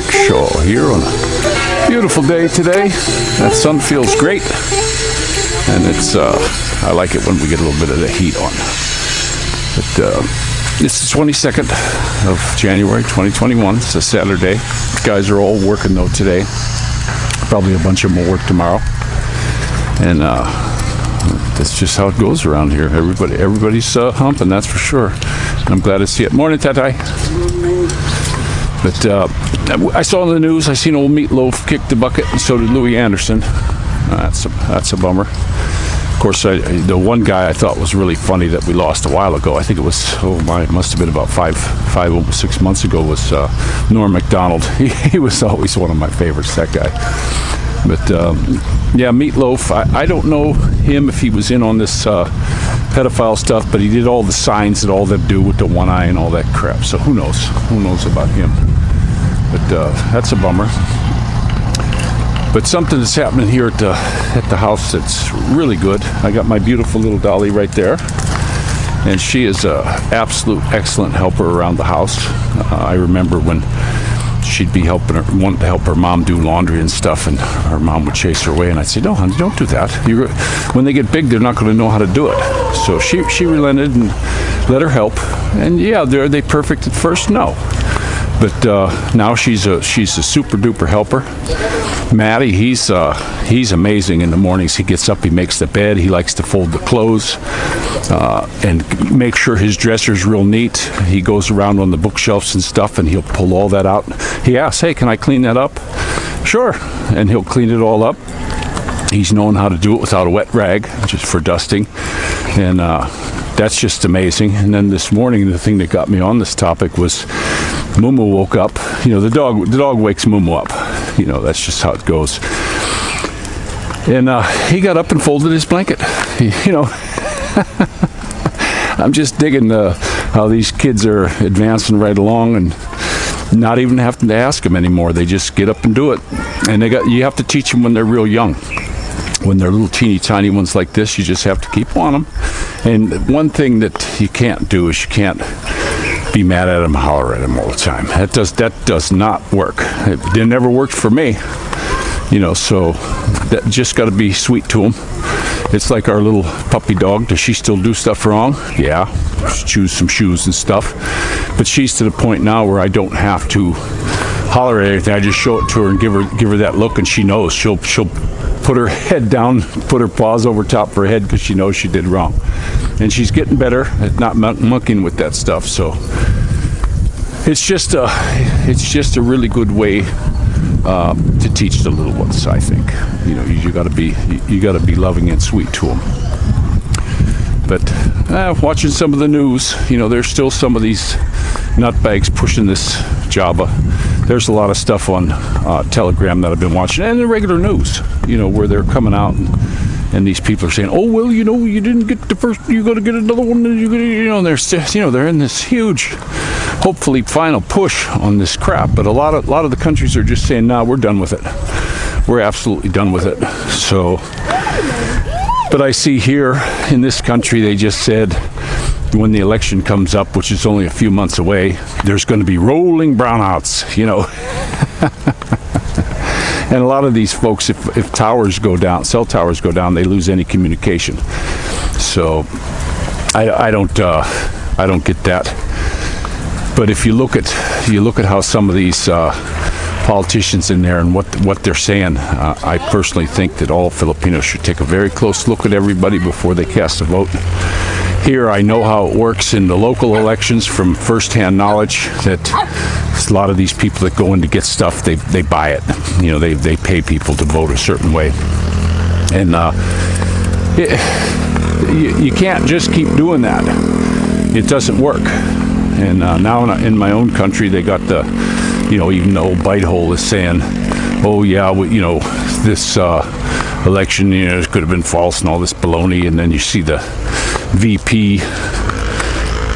Rick Show here on a beautiful day today. That sun feels great, and it's I like it when we get a little bit of the heat on. But it's the 22nd of January 2021. It's a Saturday. Guys are all working though today. Probably a bunch of them will work tomorrow, and that's just how it goes around here. Everybody's humping, that's for sure. I'm glad to see it. Morning, Tatai. But I saw in the news, I seen old Meatloaf kick the bucket, and so did Louis Anderson. That's a bummer. Of course, the one guy I thought was really funny that we lost a while ago, I think it was, it must have been about 6 months ago, was Norm Macdonald. He was always one of my favorites, that guy. But yeah, Meatloaf, I don't know him if he was in on this pedophile stuff, but he did all the signs that all them do with the one eye and all that crap. So who knows about him? But that's a bummer. But something that's happening here at the house that's really good. I got my beautiful little Dolly right there, and she is a absolute excellent helper around the house. I remember when she'd be wanting to help her mom do laundry and stuff, and her mom would chase her away, and I'd say, no, honey, don't do that. When they get big, they're not going to know how to do it. So she relented and let her help. And yeah, are they perfect at first? No. But now she's a super duper helper. Matty, he's amazing in the mornings. He gets up, he makes the bed, he likes to fold the clothes, and make sure his dresser's real neat. He goes around on the bookshelves and stuff, and he'll pull all that out. He asks, hey, can I clean that up? Sure. And he'll clean it all up. He's known how to do it without a wet rag, just for dusting. And that's just amazing. And then this morning, the thing that got me on this topic was Mumu woke up. You know, the dog wakes Mumu up. You know, that's just how it goes. And he got up and folded his blanket. You know, I'm just digging how these kids are advancing right along and not even having to ask them anymore. They just get up and do it. And you have to teach them when they're real young. When they're little teeny tiny ones like this, you just have to keep on them. And one thing that you can't do is you can't be mad at them, holler at them all the time. That does not work. It never worked for me. You know, so that just got to be sweet to them. It's like our little puppy dog. Does she still do stuff wrong? Yeah, choose some shoes and stuff. But she's to the point now where I don't have to holler at anything. I just show it to her and give her that look, and she knows. She'll put her head down, put her paws over top of her head because she knows she did wrong. And she's getting better at not monkeying with that stuff. So it's just a really good way to teach the little ones, I think. You know, you got to be loving and sweet to them. But watching some of the news, you know, there's still some of these nutbags pushing this Java. There's a lot of stuff on Telegram that I've been watching, and the regular news, you know, where they're coming out and these people are saying, oh, well, you know, you didn't get the first, you got to get another one, and and they're in this huge, hopefully final push on this crap. But a lot of the countries are just saying, nah, we're done with it. We're absolutely done with it. So, but I see here in this country, they just said when the election comes up, which is only a few months away, there's going to be rolling brownouts, you know. And a lot of these folks, if towers go down, cell towers go down, they lose any communication. So I don't get that. But if you look at how some of these politicians in there and what they're saying, I personally think that all Filipinos should take a very close look at everybody before they cast a vote. Here, I know how it works in the local elections from first-hand knowledge that a lot of these people that go in to get stuff, they buy it. You know, they pay people to vote a certain way. And you can't just keep doing that. It doesn't work. And now in my own country, they got the, you know, even the old bite hole is saying, oh yeah, well, you know, this election, you know, it could have been false and all this baloney. And then you see the VP,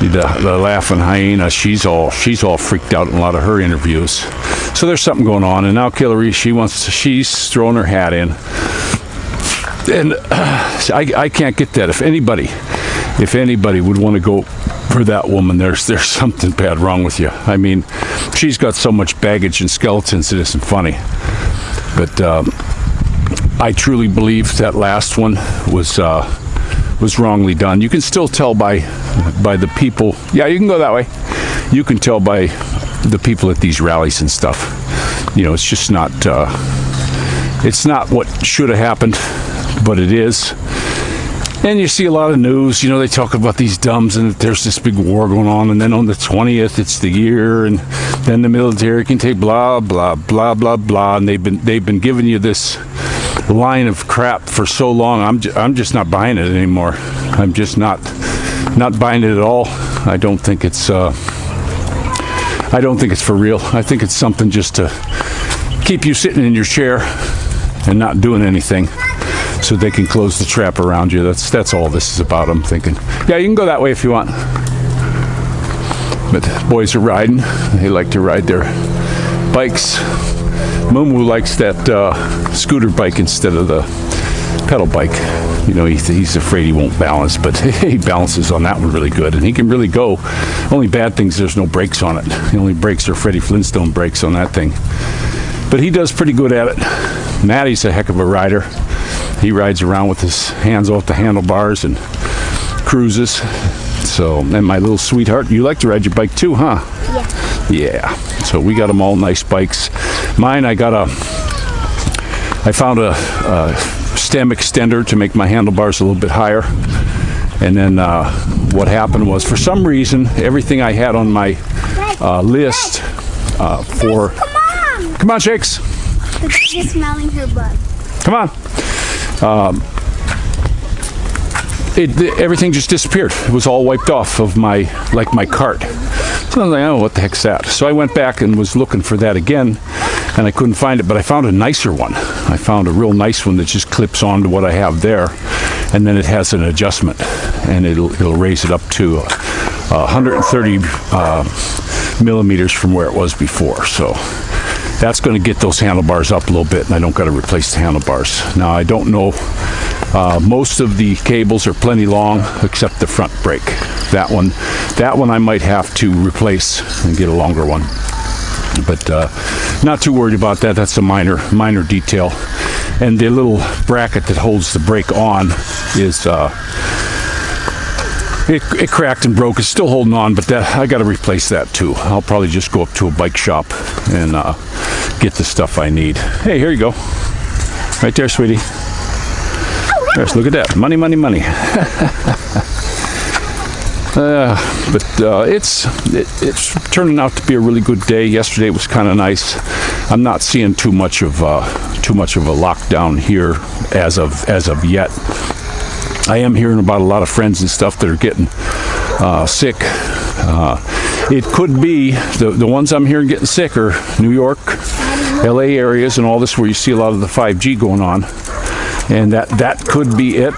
the laughing hyena, she's all freaked out in a lot of her interviews. So there's something going on. And now Hillary, she's throwing her hat in. And I can't get that. If anybody would want to go for that woman, there's something bad wrong with you. I mean, she's got so much baggage and skeletons it isn't funny. But I truly believe that last one was wrongly done. You can still tell by the people. Yeah, you can go that way. You can tell by the people at these rallies and stuff. You know, it's just not. It's not what should have happened, but it is. And you see a lot of news, you know, they talk about these dumbs and that there's this big war going on, and then on the 20th it's the year, and then the military can take blah blah blah blah blah, and they've been giving you this line of crap for so long. I'm just not buying it anymore. I'm just not buying it at all. I don't think it's for real. I think it's something just to keep you sitting in your chair and not doing anything, so they can close the trap around you. That's all this is about, I'm thinking. Yeah, you can go that way if you want. But boys are riding. They like to ride their bikes. Mumu likes that scooter bike instead of the pedal bike. You know, he's afraid he won't balance, but he balances on that one really good, and he can really go. Only bad thing is there's no brakes on it. The only brakes are Freddie Flintstone brakes on that thing. But he does pretty good at it. Maddie's a heck of a rider. He rides around with his hands off the handlebars and cruises. So, and my little sweetheart, you like to ride your bike too, huh? Yeah. So we got them all nice bikes. Mine, I found a stem extender to make my handlebars a little bit higher. And then what happened was, for some reason, everything I had on my list for... Come on, Shakes. She's smelling her butt. Come on. Everything just disappeared. It was all wiped off of my cart. So I was like, oh, what the heck's that? So I went back and was looking for that again, and I couldn't find it, but I found a nicer one. I found a real nice one that just clips onto what I have there, and then it has an adjustment, and it'll raise it up to 130 millimeters from where it was before. So that's going to get those handlebars up a little bit, and I don't got to replace the handlebars. Now, I don't know, most of the cables are plenty long except the front brake. That one I might have to replace and get a longer one. But not too worried about that. That's a minor detail. And the little bracket that holds the brake on is it cracked and broke. It's still holding on, but that I got to replace that too. I'll probably just go up to a bike shop and get the stuff I need. Hey, here you go. Right there, sweetie. Yes, look at that. Money, money, money. But it's turning out to be a really good day. Yesterday was kind of nice. I'm not seeing too much of a lockdown here as of yet. I am hearing about a lot of friends and stuff that are getting sick. It could be the ones I'm hearing getting sick are New York, LA areas, and all this where you see a lot of the 5G going on, and that could be it.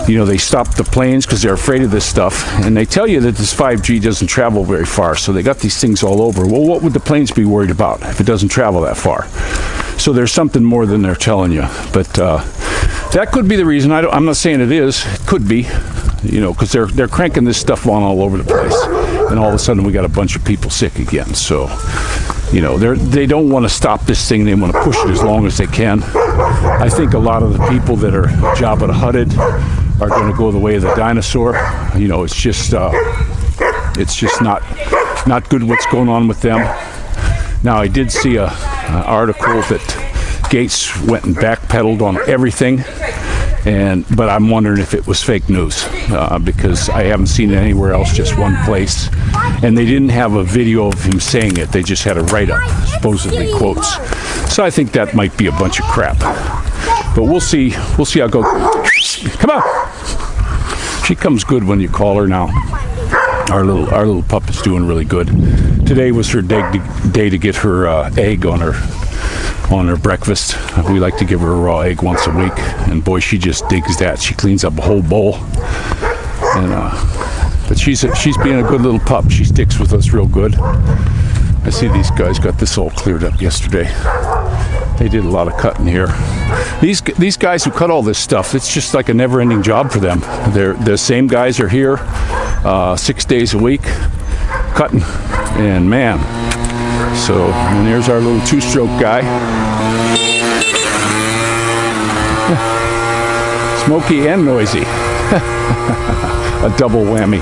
You know, they stopped the planes because they're afraid of this stuff, and they tell you that this 5G doesn't travel very far, so they got these things all over. Well, what would the planes be worried about if it doesn't travel that far? So there's something more than they're telling you, but that could be the reason. I'm not saying it is. It could be, you know, because they're cranking this stuff on all over the place, and all of a sudden we got a bunch of people sick again. So, you know, they don't want to stop this thing. They want to push it as long as they can. I think a lot of the people that are Jabba the Hutted are going to go the way of the dinosaur. You know, it's just not good what's going on with them. Now, I did see an article that Gates went and backpedaled on everything, but I'm wondering if it was fake news because I haven't seen it anywhere else, just one place, and they didn't have a video of him saying it. They just had a write-up, supposedly quotes. So I think that might be a bunch of crap, but we'll see how it goes. Come on. She comes good when you call her now. Our little pup is doing really good. Today was her day to get her egg on her breakfast. We like to give her a raw egg once a week, and boy, she just digs that. She cleans up a whole bowl, and but she's being a good little pup. She sticks with us real good. I see these guys got this all cleared up yesterday. They did a lot of cutting here. These guys who cut all this stuff, it's just like a never-ending job for them. The same guys are here 6 days a week cutting, and man, so, and there's our little two-stroke guy. Smoky and noisy. A double whammy.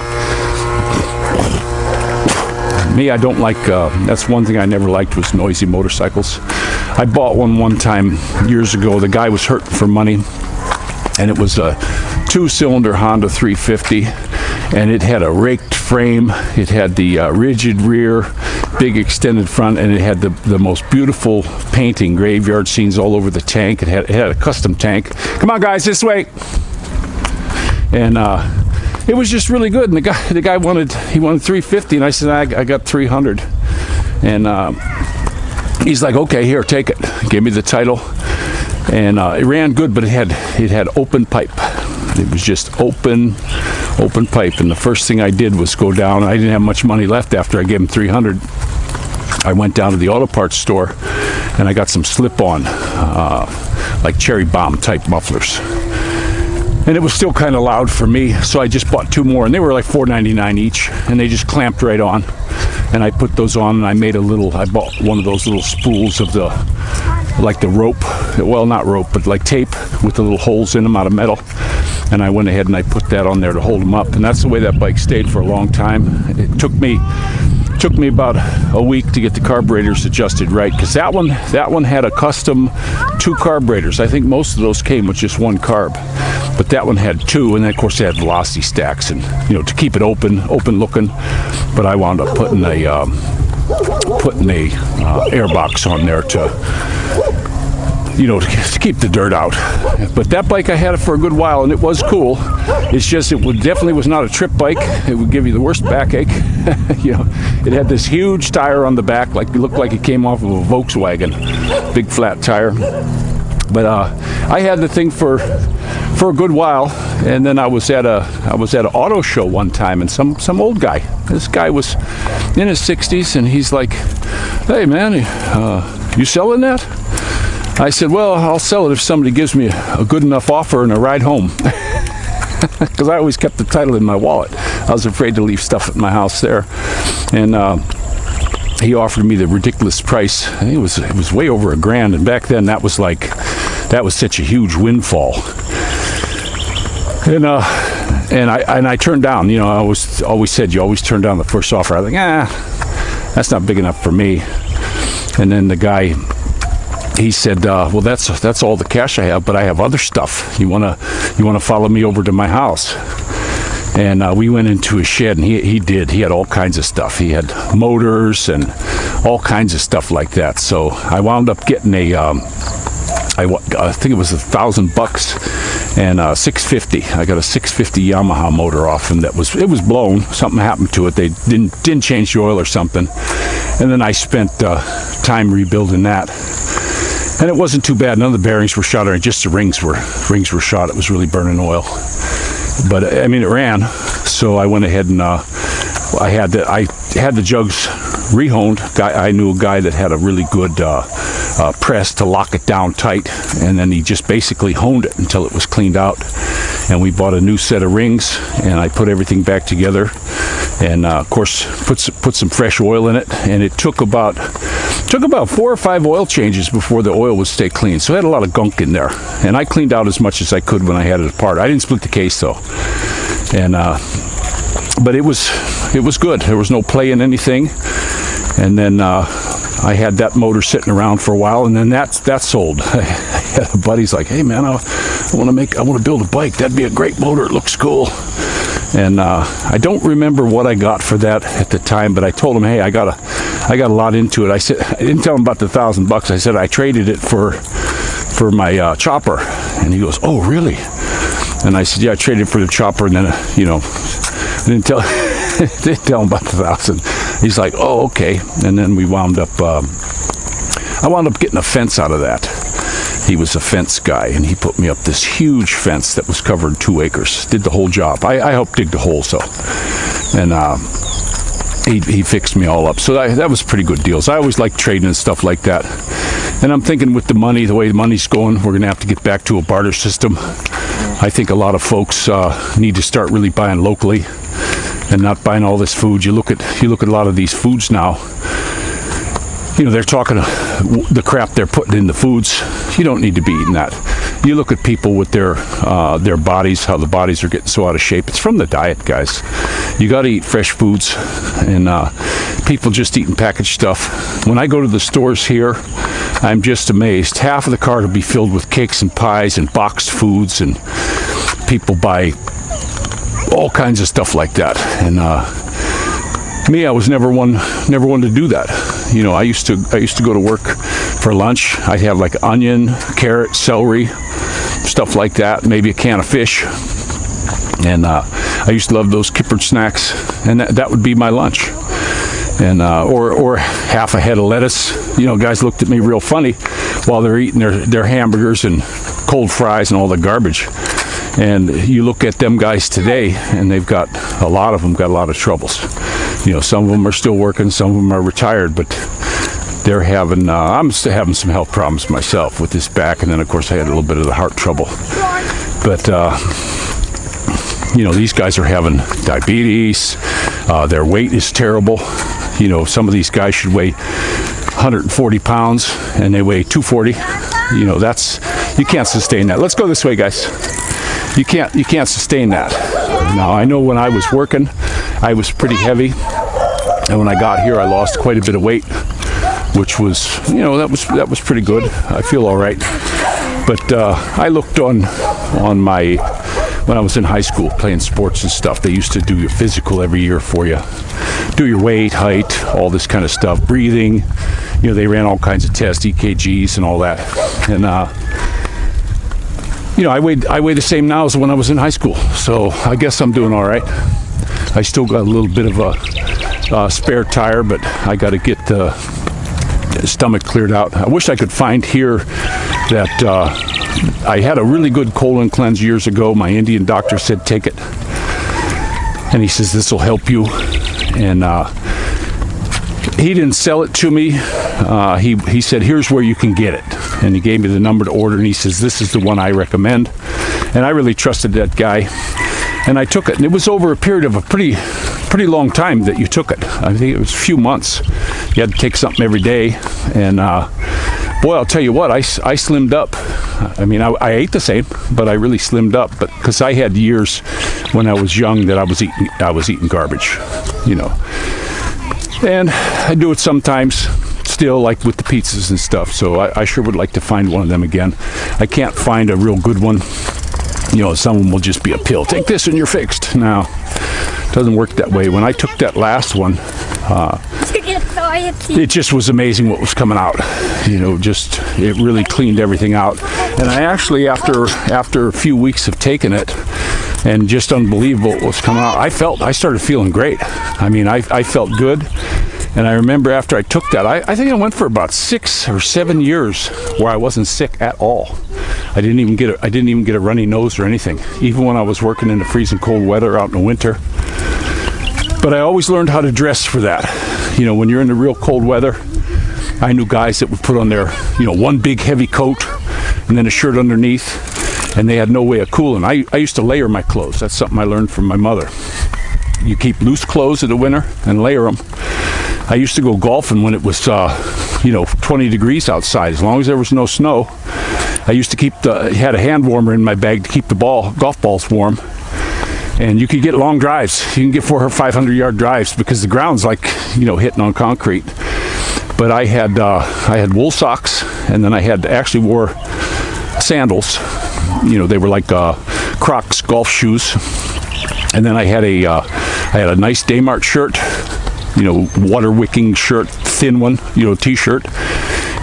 Me, I don't like, that's one thing I never liked was noisy motorcycles. I bought one time years ago. The guy was hurting for money, and it was a 2-cylinder Honda 350, and it had a raked frame. It had the rigid rear, big extended front, and it had the most beautiful painting, graveyard scenes all over the tank. It had a custom tank. Come on, guys, this way. And it was just really good. And the guy wanted 350, and I said I got 300. And he's like, okay, here, take it. Gave me the title, and it ran good, but it had open pipe. It was just open pipe. And the first thing I did was go down. I didn't have much money left after I gave him 300. I went down to the auto parts store, and I got some slip-on, like cherry bomb type mufflers. And it was still kind of loud for me, so I just bought 2 more, and they were like $4.99 each, and they just clamped right on. And I put those on, and I bought one of those little spools of the rope, well, not rope, but like tape with the little holes in them out of metal. And I went ahead and I put that on there to hold them up, and that's the way that bike stayed for a long time. It took me about a week to get the carburetors adjusted right, because that one had a custom 2 carburetors. I think most of those came with just 1 carb, but that one had 2, and then of course they had velocity stacks, and to keep it open looking. But I wound up putting a air box on there to keep the dirt out. But that bike, I had it for a good while, and it was cool. It's just definitely was not a trip bike. It would give you the worst backache. It had this huge tire on the back, it looked like it came off of a Volkswagen, big flat tire. But I had the thing for a good while, and then I was at an auto show one time, and some old guy. This guy was in his 60s, and he's like, "Hey man, you selling that?" I said, "Well, I'll sell it if somebody gives me a good enough offer and a ride home." Because I always kept the title in my wallet. I was afraid to leave stuff at my house there. And he offered me the ridiculous price. I think it was way over $1,000. And back then that was such a huge windfall. And I turned down. I always said you always turn down the first offer. I think, that's not big enough for me. And then the guy, he said, "Well, that's all the cash I have, but I have other stuff. You wanna follow me over to my house?" And we went into his shed, and he had all kinds of stuff. He had motors and all kinds of stuff like that. So I wound up getting I think it was $1,000 and 650. I got a 650 Yamaha motor off, and it was blown. Something happened to it. They didn't change the oil or something. And then I spent time rebuilding that. And it wasn't too bad. None of the bearings were shot, or just the rings were shot. It was really burning oil. But I mean, it ran. So I went ahead and I had the jugs rehoned. I knew a guy that had a really good press to lock it down tight, and then he just basically honed it until it was cleaned out. And we bought a new set of rings, and I put everything back together, and of course put some fresh oil in it. And it took about 4 or 5 oil changes before the oil would stay clean. So I had a lot of gunk in there, and I cleaned out as much as I could when I had it apart. I didn't split the case though, and but it was good. There was no play in anything. And then I had that motor sitting around for a while, and then that sold. I had a buddy's like, "Hey man, I want to build a bike. That'd be a great motor. It looks cool." And I don't remember what I got for that at the time, but I told him, "Hey, I got a lot into it." I didn't tell him about the $1,000. I said I traded it for my chopper, and he goes, "Oh, really?" And I said, "Yeah, I traded it for the chopper," and then I didn't tell him about the 1,000. He's like, "Oh, okay." And then I wound up getting a fence out of that. He was a fence guy, and he put me up this huge fence that was covered 2 acres. Did the whole job. I helped dig the hole, so. And he fixed me all up. So that was pretty good deals. I always like trading and stuff like that. And I'm thinking with the way the money's going, we're going to have to get back to a barter system. I think a lot of folks need to start really buying locally. and not buying all this food. You look at a lot of these foods now. They're talking the crap they're putting in the foods. You don't need to be eating that. You look at people with their bodies, how the bodies are getting so out of shape. It's from the diet, guys. You got to eat fresh foods, and people just eating packaged stuff. When I go to the stores here, I'm just amazed. Half of the cart will be filled with cakes and pies and boxed foods, and people buy all kinds of stuff like that. And me, I was never one to do that. I used to go to work for lunch. I'd have like onion, carrot, celery, stuff like that, maybe a can of fish. And I used to love those kippered snacks, and that would be my lunch. And or half a head of lettuce. Guys looked at me real funny while they're eating their hamburgers and cold fries and all the garbage. And you look at them guys today, and a lot of them got a lot of troubles. Some of them are still working, some of them are retired, but they're having, I'm still having some health problems myself with this back, and then of course I had a little bit of the heart trouble. But, these guys are having diabetes, their weight is terrible. Some of these guys should weigh 140 pounds, and they weigh 240. You can't sustain that. Let's go this way, guys. You can't sustain that. Now, I know when I was working, I was pretty heavy, and when I got here, I lost quite a bit of weight, which was, that was pretty good. I feel all right. But I looked on when I was in high school playing sports and stuff, they used to do your physical every year for you. Do your weight, height, all this kind of stuff, breathing. They ran all kinds of tests, EKGs and all that. And I weigh the same now as when I was in high school, so I guess I'm doing all right. I still got a little bit of a spare tire, but I got to get the stomach cleared out. I wish I could find here that I had a really good colon cleanse years ago. My Indian doctor said take it, and he says this will help you. And he didn't sell it to me. He said here's where you can get it, and he gave me the number to order, and he says this is the one I recommend. And I really trusted that guy, and I took it. And it was over a period of a pretty long time that you took it. I think it was a few months. You had to take something every day, and boy, I'll tell you what, I slimmed up. I mean, I ate the same, but I really slimmed up. But because I had years when I was young that I was eating garbage, and I do it sometimes still, like with the pizzas and stuff. So I sure would like to find one of them again. I can't find a real good one. Some of them will just be a pill. Take this and you're fixed. No, it doesn't work that way. When I took that last one, it just was amazing what was coming out. It really cleaned everything out. And I actually, after a few weeks of taking it, and just unbelievable what was coming out, I started feeling great. I mean, I felt good. And I remember after I took that, I think I went for about 6 or 7 years where I wasn't sick at all. I didn't even get a runny nose or anything, even when I was working in the freezing cold weather out in the winter. But I always learned how to dress for that. When you're in the real cold weather, I knew guys that would put on their, one big heavy coat and then a shirt underneath, and they had no way of cooling. I used to layer my clothes. That's something I learned from my mother. You keep loose clothes in the winter and layer them. I used to go golfing when it was, 20 degrees outside. As long as there was no snow, I used to had a hand warmer in my bag to keep the golf balls warm. And you could get long drives. You can get 400 or 500 yard drives because the ground's like, hitting on concrete. But I had wool socks, and then I actually wore sandals. They were like Crocs golf shoes. And then I had a nice Daymart shirt, water wicking shirt, thin one, t-shirt,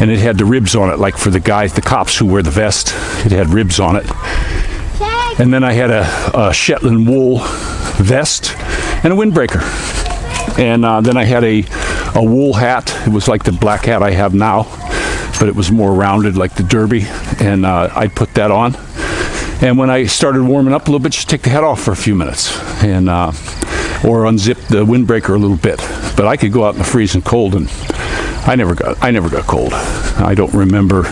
and it had the ribs on it, like for the cops who wear the vest. It had ribs on it. And then I had a Shetland wool vest and a windbreaker. And then I had a wool hat. It was like the black hat I have now, but it was more rounded like the derby. And I'd put that on. And when I started warming up a little bit, just take the hat off for a few minutes, and or unzip the windbreaker a little bit. But I could go out in the freezing cold, and I never got cold. I don't remember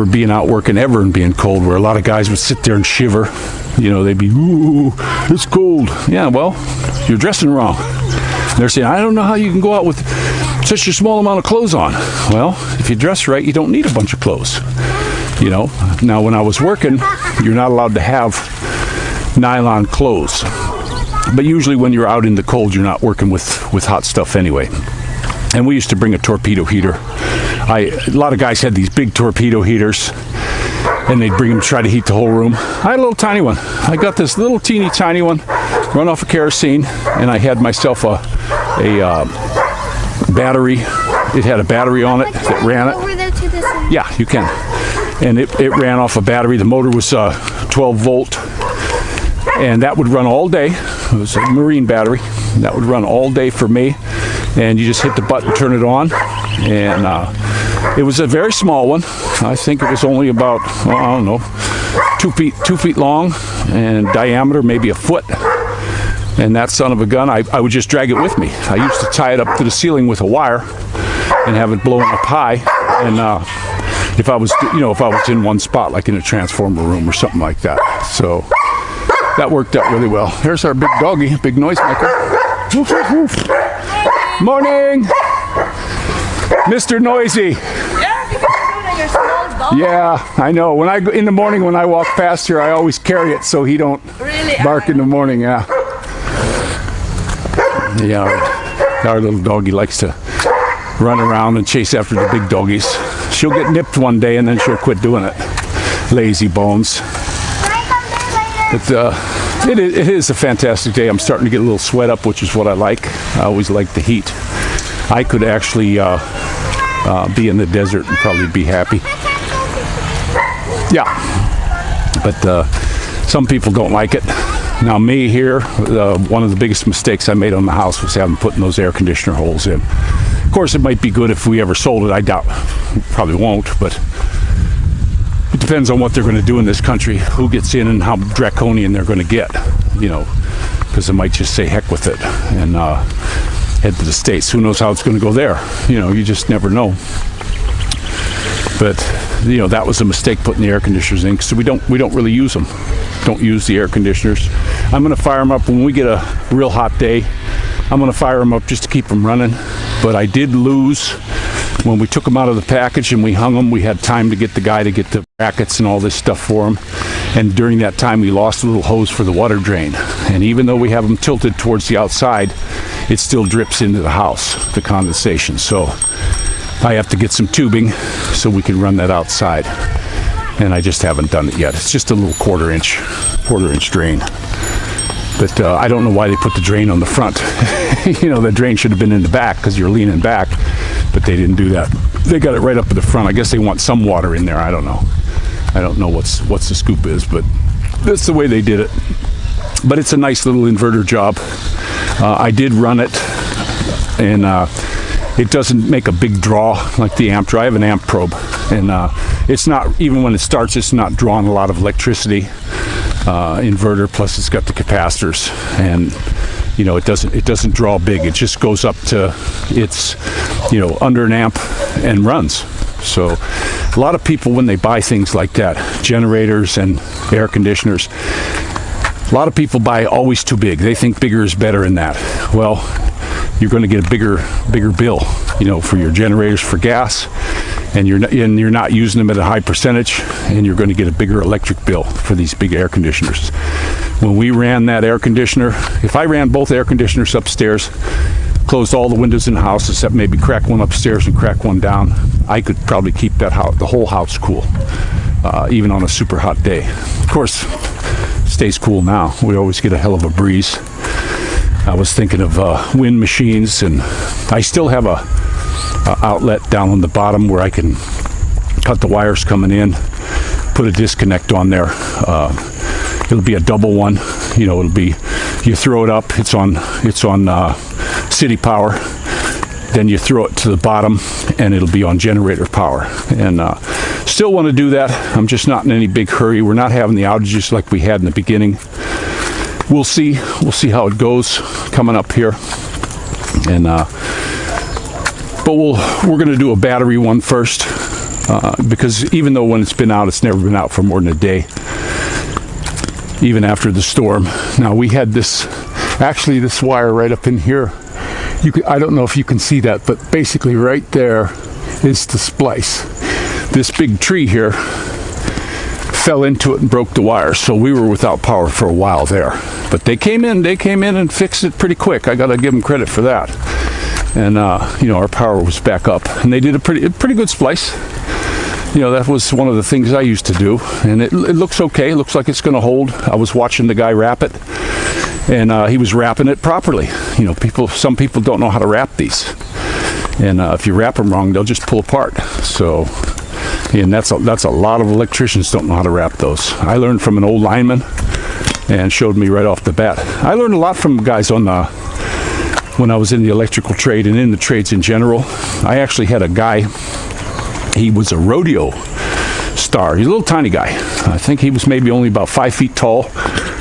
being out working ever and being cold, where a lot of guys would sit there and shiver. You know, they'd be, ooh, it's cold. Yeah, well, you're dressing wrong. They're saying, I don't know how you can go out with such a small amount of clothes on. Well, if you dress right, you don't need a bunch of clothes. You know, now when I was working, you're not allowed to have nylon clothes. But usually when you're out in the cold, you're not working with hot stuff anyway. And we used to bring a torpedo heater. A lot of guys had these big torpedo heaters, and they'd bring them to try to heat the whole room. I had a little tiny one. I got this little teeny tiny one, run off of kerosene, and I had myself a battery. It had a battery on it that ran it. Over there to this one. Yeah, you can. And it ran off a battery. The motor was 12 volt, and that would run all day. It was a marine battery. That would run all day for me, and you just hit the button, turn it on, and it was a very small one. I think it was only about, well, I don't know, 2 feet long, and diameter maybe a foot. And that son of a gun, I would just drag it with me. I used to tie it up to the ceiling with a wire and have it blowing up high. And if I was in one spot, like in a transformer room or something like that. So that worked out really well. Here's our big doggy, big noisemaker. Woof, woof, woof. Morning, Mr. Noisy. Yeah, I know. When in the morning when I walk past here, I always carry it so he don't bark in the morning. Yeah. Yeah, our little doggy likes to run around and chase after the big doggies. She'll get nipped one day and then she'll quit doing it. Lazy bones. But it is a fantastic day. I'm starting to get a little sweat up, which is what I like. I always like the heat. I could actually be in the desert and probably be happy. Yeah, but some people don't like it. Now me here, one of the biggest mistakes I made on the house was having putting those air conditioner holes in. Of course, it might be good if we ever sold it. I doubt, probably won't, but it depends on what they're going to do in this country, who gets in and how draconian they're going to get, you know, because they might just say heck with it and head to the States. Who knows how it's going to go there? You know, you just never know. But you know, that was a mistake putting the air conditioners in, because we don't really use them. Don't use the air conditioners. I'm going to fire them up when we get a real hot day. I'm going to fire them up just to keep them running. But I did lose when we took them out of the package and we hung them. We had time to get the guy to get the brackets and all this stuff for them. And during that time, we lost a little hose for the water drain. And even though we have them tilted towards the outside, it still drips into the house, the condensation. So I have to get some tubing so we can run that outside. And I just haven't done it yet. It's just a little quarter inch drain. But I don't know why they put the drain on the front. You know, the drain should have been in the back because you're leaning back, but they didn't do that. They got it right up at the front. I guess they want some water in there. I don't know. I don't know what's the scoop is, but that's the way they did it. But it's a nice little inverter job. I did run it, and it doesn't make a big draw like the amp draw. I have an amp probe, and it's not, even when it starts, it's not drawing a lot of electricity. Inverter, plus it's got the capacitors, and you know, it doesn't draw big. It just goes up to its, you know, under an amp and runs. So a lot of people, when they buy things like that, generators and air conditioners, a lot of people buy always too big. They think bigger is better than that. Well, you're going to get a bigger bill, you know, for your generators for gas, and you're not using them at a high percentage, and you're going to get a bigger electric bill for these big air conditioners. When we ran that air conditioner, if I ran both air conditioners upstairs, closed all the windows in the house except maybe crack one upstairs and crack one down, I could probably keep the whole house cool, even on a super hot day. Of course, it stays cool now. We always get a hell of a breeze. I was thinking of wind machines, and I still have a outlet down on the bottom where I can cut the wires coming in, put a disconnect on there. It'll be a double one, you know. It'll be, you throw it up, it's on city power, then you throw it to the bottom and it'll be on generator power. And still want to do that. I'm just not in any big hurry. We're not having the outages like we had in the beginning. We'll see how it goes coming up here. And but we're going to do a battery one first, because even though when it's been out, it's never been out for more than a day. even after the storm. Now we had this wire right up in here. I don't know if you can see that, but basically right there is the splice. This big tree here fell into it and broke the wire, so we were without power for a while there. But they came in and fixed it pretty quick. I gotta give them credit for that. And our power was back up, and they did a pretty good splice. That was one of the things I used to do, and it looks okay. It looks like it's gonna hold. I was watching the guy wrap it, and he was wrapping it properly. Some people don't know how to wrap these, and if you wrap them wrong, they'll just pull apart. So, and that's a lot of electricians don't know how to wrap those. I learned from an old lineman, and showed me right off the bat. I learned a lot from guys when I was in the electrical trade and in the trades in general. I actually had a guy. He was a rodeo star. He's a little tiny guy. I think he was maybe only about 5 feet tall.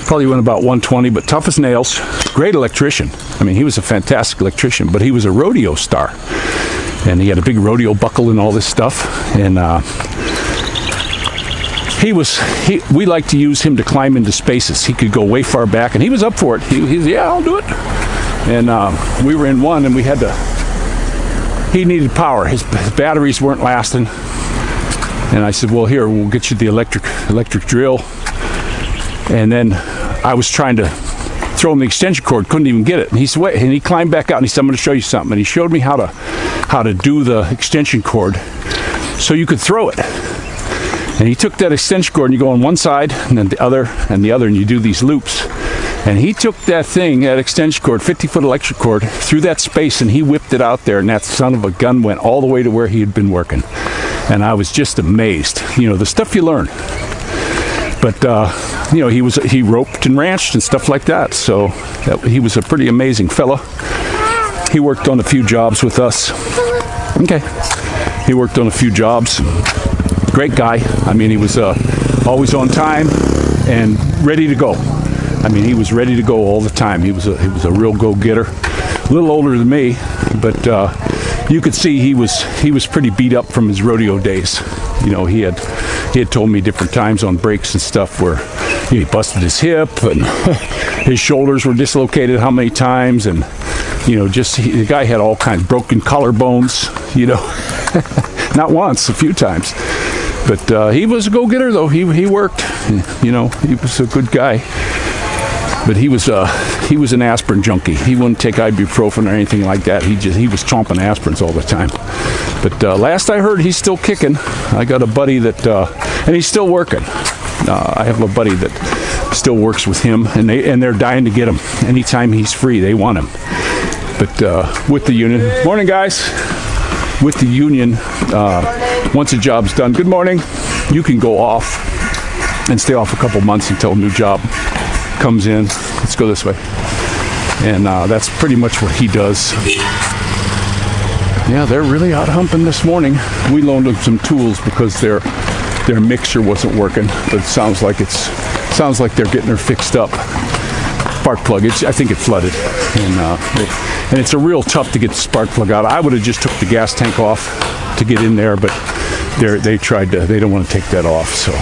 Probably went about 120, but tough as nails. Great electrician. I mean, he was a fantastic electrician, but he was a rodeo star. And he had a big rodeo buckle and all this stuff. And we like to use him to climb into spaces. He could go way far back, and he was up for it. He's yeah, I'll do it. And we were in one, and he needed power. His batteries weren't lasting. And I said, well, here, we'll get you the electric drill. And then I was trying to throw him the extension cord, couldn't even get it. And he said, wait, and he climbed back out, and he said, I'm going to show you something. And he showed me how to do the extension cord so you could throw it. And he took that extension cord, and you go on one side, and then the other, and you do these loops. And he took that extension cord, 50-foot electric cord, through that space, and he whipped it out there, and that son of a gun went all the way to where he had been working. And I was just amazed. The stuff you learn. But, he roped and ranched and stuff like that. So he was a pretty amazing fella. He worked on a few jobs with us. Okay. He worked on a few jobs. Great guy. I mean, he was always on time and ready to go. I mean, he was ready to go all the time. He was a real go-getter. A little older than me, but you could see he was pretty beat up from his rodeo days. He had told me different times on breaks and stuff where he busted his hip and his shoulders were dislocated how many times, and the guy had all kinds of broken collarbones. Not once, a few times. But he was a go-getter, though. He worked. He was a good guy. But he was an aspirin junkie. He wouldn't take ibuprofen or anything like that. He was chomping aspirins all the time. But last I heard, he's still kicking. I got a buddy that, and he's still working. I have a buddy that still works with him, and they're dying to get him. Anytime he's free, they want him. But with the union, morning guys. With the union, once a job's done, good morning, you can go off and stay off a couple months until a new job comes in. Let's go this way. And that's pretty much what he does. Yeah, they're really out humping this morning. We loaned them some tools because their mixer wasn't working, but it sounds like they're getting her fixed up. Spark plug, I think it flooded, and it's a real tough to get the spark plug out. I would have just took the gas tank off to get in there, but they don't want to take that off, so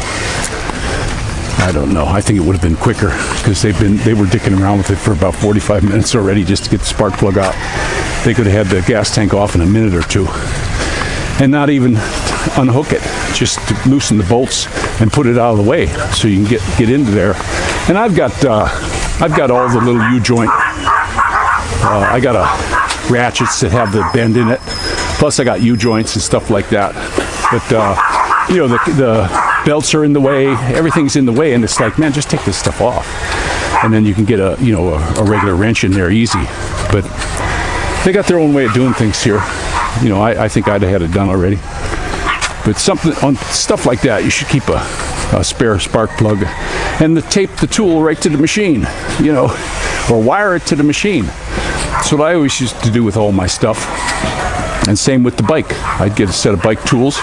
I don't know. I think it would have been quicker because they were dicking around with it for about 45 minutes already just to get the spark plug out. They could have had the gas tank off in a minute or two and not even unhook it, just to loosen the bolts and put it out of the way so you can get into there. And I've got all the little U-joint. I got ratchets that have the bend in it. Plus I got U-joints and stuff like that. But the belts are in the way. Everything's in the way, and it's like, man, just take this stuff off, and then you can get a regular wrench in there easy. But they got their own way of doing things here. I think I'd have had it done already. But stuff like that, you should keep a spare spark plug and tape the tool right to the machine, or wire it to the machine. That's what I always used to do with all my stuff. And same with the bike. I'd get a set of bike tools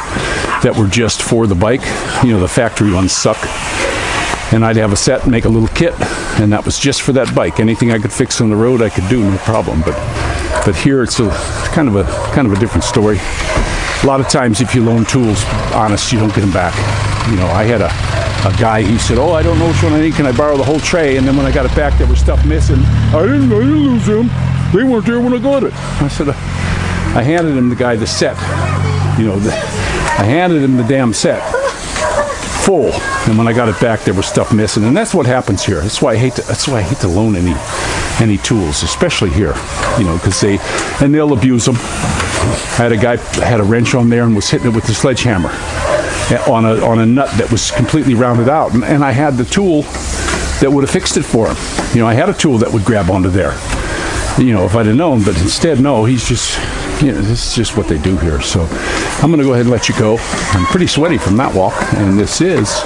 that were just for the bike. The factory ones suck. And I'd have a set, make a little kit, and that was just for that bike. Anything I could fix on the road, I could do, no problem. But here it's kind of a different story. A lot of times, if you loan tools, honest, you don't get them back. I a guy, he said, oh, I don't know which one I need, can I borrow the whole tray? And then when I got it back, there was stuff missing. I didn't lose them. They weren't there when I got it. I said, I handed him the guy the set. I handed him the damn set. Full. And when I got it back, there was stuff missing. And that's what happens here. That's why I hate to loan any tools, especially here. Because they'll abuse them. I had a guy had a wrench on there and was hitting it with a sledgehammer on a nut that was completely rounded out, and I had the tool that would have fixed it for him. I had a tool that would grab onto there. If I'd have known, but instead, no. He's just, this is just what they do here. So I'm going to go ahead and let you go. I'm pretty sweaty from that walk, and this is,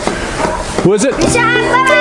who is it? John, bye-bye.